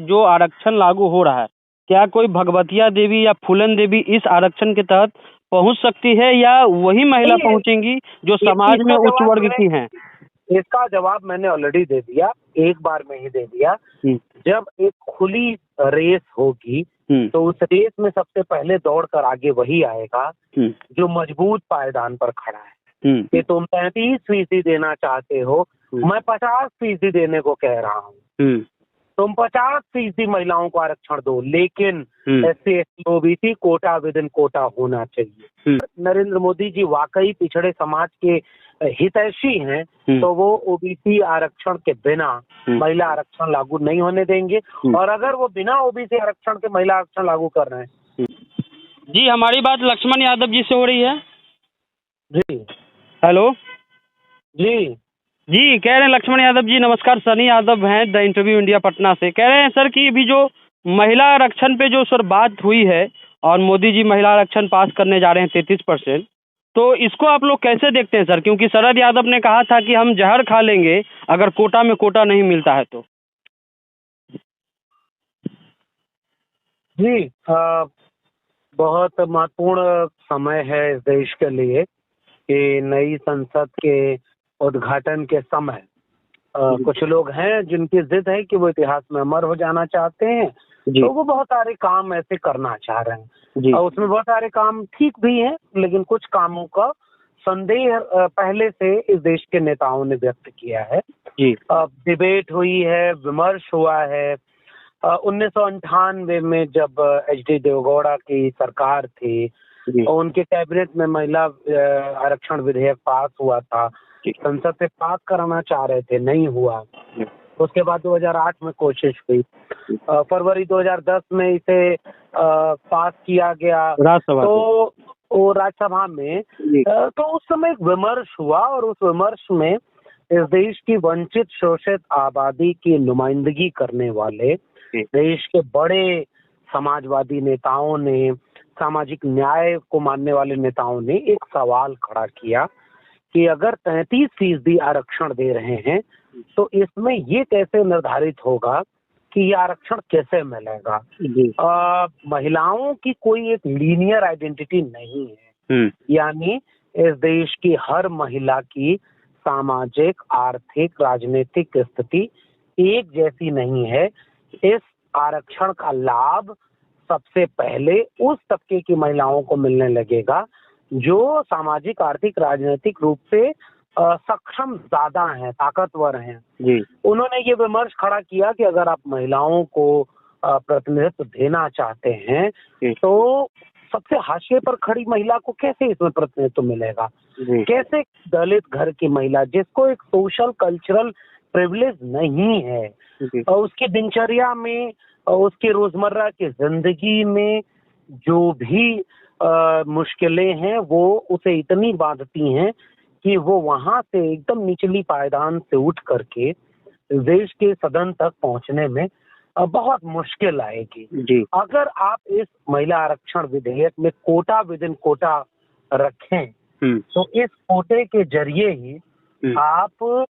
जो आरक्षण लागू हो रहा है, क्या कोई भगवतिया देवी या फूलन देवी इस आरक्षण के तहत पहुंच सकती है, या वही महिला पहुंचेंगी जो समाज में उच्च वर्ग की हैं? इसका जवाब मैंने ऑलरेडी दे दिया, एक बार में ही दे दिया। जब एक खुली रेस होगी तो उस रेस में सबसे पहले दौड़ कर आगे वही आएगा जो मजबूत पायदान पर खड़ा है। कि तुम 33% देना चाहते हो, मैं 50% देने को कह रहा हूँ। तुम 50% महिलाओं को आरक्षण दो, लेकिन SC ST OBC quota within quota होना चाहिए। नरेंद्र मोदी जी वाकई पिछड़े समाज के हितैषी हैं, तो वो OBC आरक्षण के बिना महिला आरक्षण लागू नहीं होने देंगे। और अगर वो बिना OBC आरक्षण के महिला आरक्षण लागू कर रहे हैं। जी, हमारी बात लक्ष्मण यादव जी से हो रही है। जी हेलो जी जी, कह रहे हैं लक्ष्मण यादव जी, नमस्कार, सनी यादव हैं द इंटरव्यू इंडिया पटना से। कह रहे हैं सर कि अभी जो महिला आरक्षण पे जो सर बात हुई है और मोदी जी महिला आरक्षण पास करने जा रहे हैं 33%, तो इसको आप लोग कैसे देखते हैं सर? क्योंकि शरद यादव ने कहा था कि हम जहर खा लेंगे अगर कोटा में कोटा नहीं मिलता है तो। जी, बहुत महत्वपूर्ण समय है इस देश के लिए कि नई संसद के उद्घाटन के समय कुछ लोग हैं जिनकी जिद है कि वो इतिहास में अमर हो जाना चाहते हैं, तो वो बहुत सारे काम ऐसे करना चाह रहे हैं। और उसमें बहुत सारे काम ठीक भी हैं, लेकिन कुछ कामों का संदेह पहले से इस देश के नेताओं ने व्यक्त किया है। डिबेट हुई है, विमर्श हुआ है। 1998 में जब HD देवेगौड़ा की सरकार थी और उनके कैबिनेट में महिला आरक्षण विधेयक पास हुआ था, संसद से पास कराना चाह रहे थे, नहीं हुआ। उसके बाद 2008 में कोशिश हुई, फरवरी 2010 में इसे पास किया गया तो राज्यसभा में। तो उस समय एक विमर्श हुआ और उस विमर्श में इस देश की वंचित शोषित आबादी की नुमाइंदगी करने वाले देश के बड़े समाजवादी नेताओं ने, सामाजिक न्याय को मानने वाले नेताओं ने एक सवाल खड़ा किया कि अगर 33% आरक्षण दे रहे हैं तो इसमें ये कैसे निर्धारित होगा कि ये आरक्षण कैसे मिलेगा। महिलाओं की कोई एक लीनियर आइडेंटिटी नहीं है, यानी इस देश की हर महिला की सामाजिक, आर्थिक, राजनीतिक स्थिति एक जैसी नहीं है। इस आरक्षण का लाभ सबसे पहले उस तबके की महिलाओं को मिलने लगेगा जो सामाजिक, आर्थिक, राजनीतिक रूप से सक्षम ज्यादा हैं, ताकतवर हैं। उन्होंने ये विमर्श खड़ा किया कि अगर आप महिलाओं को प्रतिनिधित्व देना चाहते हैं तो सबसे हाशिए पर खड़ी महिला को कैसे इसमें प्रतिनिधित्व मिलेगा? कैसे दलित घर की महिला जिसको एक सोशल कल्चरल प्रिविलेज नहीं है, उसकी दिनचर्या में, उसके रोजमर्रा की जिंदगी में जो भी मुश्किलें हैं वो उसे इतनी बांधती हैं कि वो वहां से एकदम निचली पायदान से उठ करके देश के सदन तक पहुंचने में बहुत मुश्किल आएगी। अगर आप इस महिला आरक्षण विधेयक में कोटा विद इन कोटा रखें तो इस कोटे के जरिए ही आप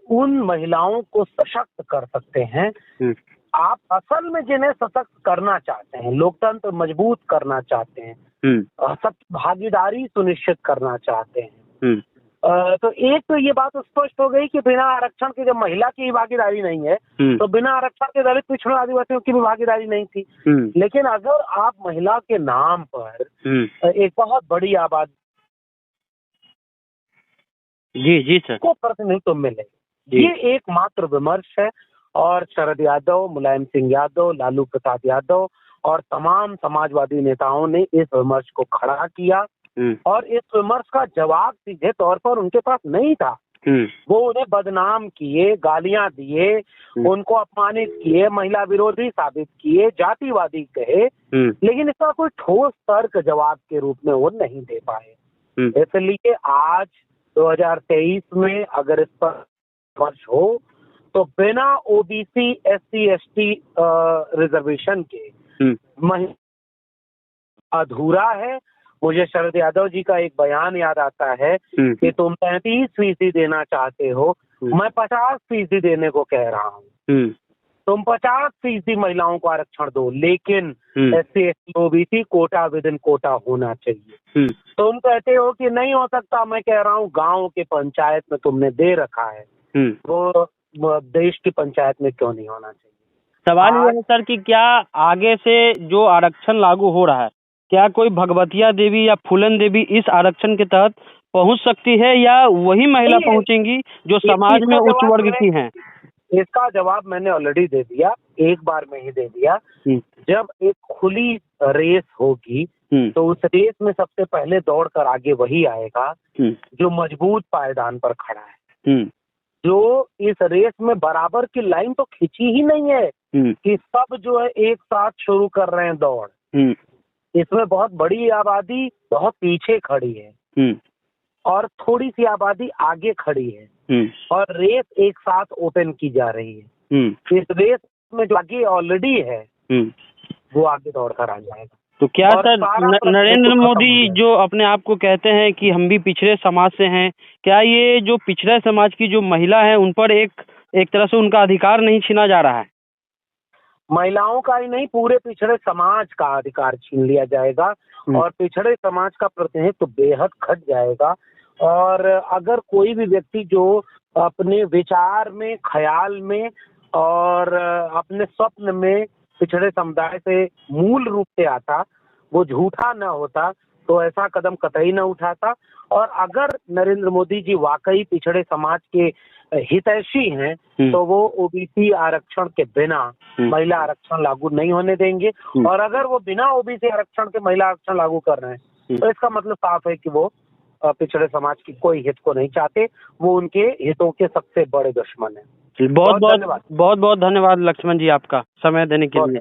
उन महिलाओं को सशक्त कर सकते हैं। आप असल में जिन्हें सशक्त करना चाहते हैं, लोकतंत्र मजबूत करना चाहते हैं, सब भागीदारी सुनिश्चित करना चाहते हैं, तो एक तो ये बात स्पष्ट हो गई कि बिना आरक्षण के जब महिला की भागीदारी नहीं है तो बिना आरक्षण के दलित, पिछड़े, आदिवासियों की भी भागीदारी नहीं थी। लेकिन अगर आप महिला के नाम पर एक बहुत बड़ी आबादी सर को प्रतिनिधित्व मिले, ये एकमात्र विमर्श है। और शरद यादव, मुलायम सिंह यादव, लालू प्रसाद यादव और तमाम समाजवादी नेताओं ने इस विमर्श को खड़ा किया और इस विमर्श का जवाब सीधे तौर पर उनके पास नहीं था। वो उन्हें बदनाम किए, गालियां दिए, उनको अपमानित किए, महिला विरोधी साबित किए, जातिवादी कहे, लेकिन इसका कोई ठोस तर्क जवाब के रूप में वो नहीं दे पाए। इसलिए आज 2023 में अगर इस पर विमर्श हो तो बिना OBC SC ST रिजर्वेशन के अधूरा है। मुझे शरद यादव जी का एक बयान याद आता है कि तुम 33% देना चाहते हो, मैं 50% देने को कह रहा हूँ। तुम 50% महिलाओं को आरक्षण दो, लेकिन SC ST OBC quota within quota होना चाहिए। तुम कहते हो कि नहीं हो सकता, मैं कह रहा हूँ गांव के पंचायत में तुमने दे रखा है, वो देश की पंचायत में क्यों नहीं होना चाहिए? सवाल ये है सर कि क्या आगे से जो आरक्षण लागू हो रहा है, क्या कोई भगवतिया देवी या फूलन देवी इस आरक्षण के तहत पहुंच सकती है, या वही महिला पहुंचेंगी जो समाज में उच्च वर्ग की हैं? इसका जवाब मैंने ऑलरेडी दे दिया, एक बार में ही दे दिया। जब एक खुली रेस होगी तो उस रेस में सबसे पहले दौड़ कर आगे वही आएगा जो मजबूत पायदान पर खड़ा है, जो इस रेस में बराबर की लाइन तो खींची ही नहीं है कि सब जो है एक साथ शुरू कर रहे हैं दौड़। इसमें बहुत बड़ी आबादी बहुत पीछे खड़ी है और थोड़ी सी आबादी आगे खड़ी है, और रेस एक साथ ओपन की जा रही है। इस रेस में जो आगे ऑलरेडी है वो आगे दौड़ कर आ जाएगा। तो क्या सर नरेंद्र मोदी जो अपने आप को कहते हैं कि हम भी पिछड़े समाज से हैं, क्या ये जो पिछड़े समाज की जो महिला है उन पर एक तरह से उनका अधिकार नहीं छीना जा रहा है? महिलाओं का ही नहीं, पूरे पिछड़े समाज का अधिकार छीन लिया जाएगा और पिछड़े समाज का प्रतिनिधित्व तो बेहद घट जाएगा। और अगर कोई भी व्यक्ति जो अपने विचार में, ख्याल में और अपने स्वप्न में पिछड़े समुदाय से मूल रूप से आता, वो झूठा न होता तो ऐसा कदम कतई न उठाता। और अगर नरेंद्र मोदी जी वाकई पिछड़े समाज के हितैषी हैं तो वो OBC आरक्षण के बिना महिला आरक्षण लागू नहीं होने देंगे। और अगर वो बिना OBC आरक्षण के महिला आरक्षण लागू कर रहे हैं तो इसका मतलब साफ है कि वो पिछड़े समाज की कोई हित को नहीं चाहते, वो उनके हितों के सबसे बड़े दुश्मन हैं। बहुत बहुत धन्यवाद लक्ष्मण जी आपका समय देने के लिए।